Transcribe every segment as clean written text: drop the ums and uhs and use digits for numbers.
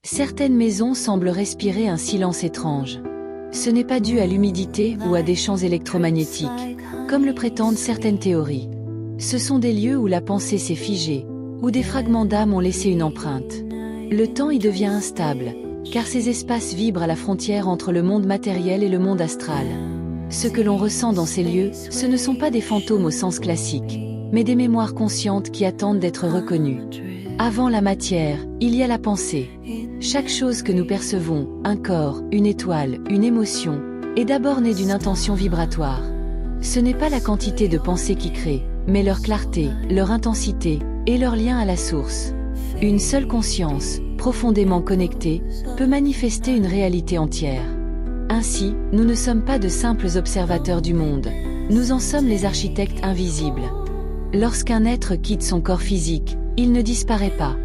Certaines maisons semblent respirer un silence étrange. Ce n'est pas dû à l'humidité ou à des champs électromagnétiques, comme le prétendent certaines théories. Ce sont des lieux où la pensée s'est figée, où des fragments d'âme ont laissé une empreinte. Le temps y devient instable, car ces espaces vibrent à la frontière entre le monde matériel et le monde astral. Ce que l'on ressent dans ces lieux, ce ne sont pas des fantômes au sens classique, mais des mémoires conscientes qui attendent d'être reconnues. Avant la matière, il y a la pensée. Chaque chose que nous percevons, un corps, une étoile, une émotion, est d'abord née d'une intention vibratoire. Ce n'est pas la quantité de pensées qui crée, mais leur clarté, leur intensité, et leur lien à la source. Une seule conscience, profondément connectée, peut manifester une réalité entière. Ainsi, nous ne sommes pas de simples observateurs du monde, nous en sommes les architectes invisibles. Lorsqu'un être quitte son corps physique, il ne disparaît pas.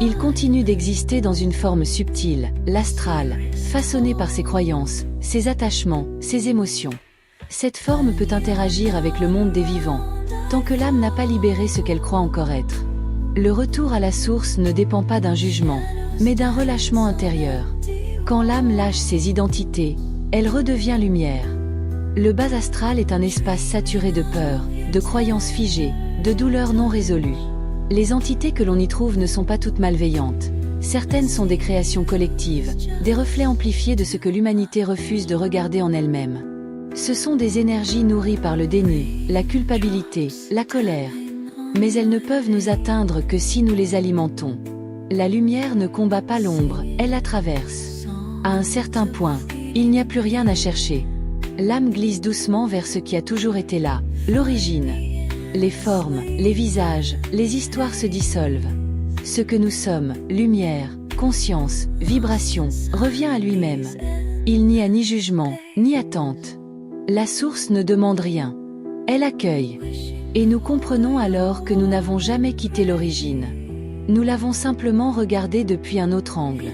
Il continue d'exister dans une forme subtile, l'astral, façonnée par ses croyances, ses attachements, ses émotions. Cette forme peut interagir avec le monde des vivants, tant que l'âme n'a pas libéré ce qu'elle croit encore être. Le retour à la source ne dépend pas d'un jugement, mais d'un relâchement intérieur. Quand l'âme lâche ses identités, elle redevient lumière. Le bas astral est un espace saturé de peur, de croyances figées, de douleurs non résolues. Les entités que l'on y trouve ne sont pas toutes malveillantes. Certaines sont des créations collectives, des reflets amplifiés de ce que l'humanité refuse de regarder en elle-même. Ce sont des énergies nourries par le déni, la culpabilité, la colère. Mais elles ne peuvent nous atteindre que si nous les alimentons. La lumière ne combat pas l'ombre, elle la traverse. À un certain point, il n'y a plus rien à chercher. L'âme glisse doucement vers ce qui a toujours été là, l'origine. Les formes, les visages, les histoires se dissolvent. Ce que nous sommes, lumière, conscience, vibration, revient à lui-même. Il n'y a ni jugement, ni attente. La source ne demande rien. Elle accueille. Et nous comprenons alors que nous n'avons jamais quitté l'origine. Nous l'avons simplement regardée depuis un autre angle.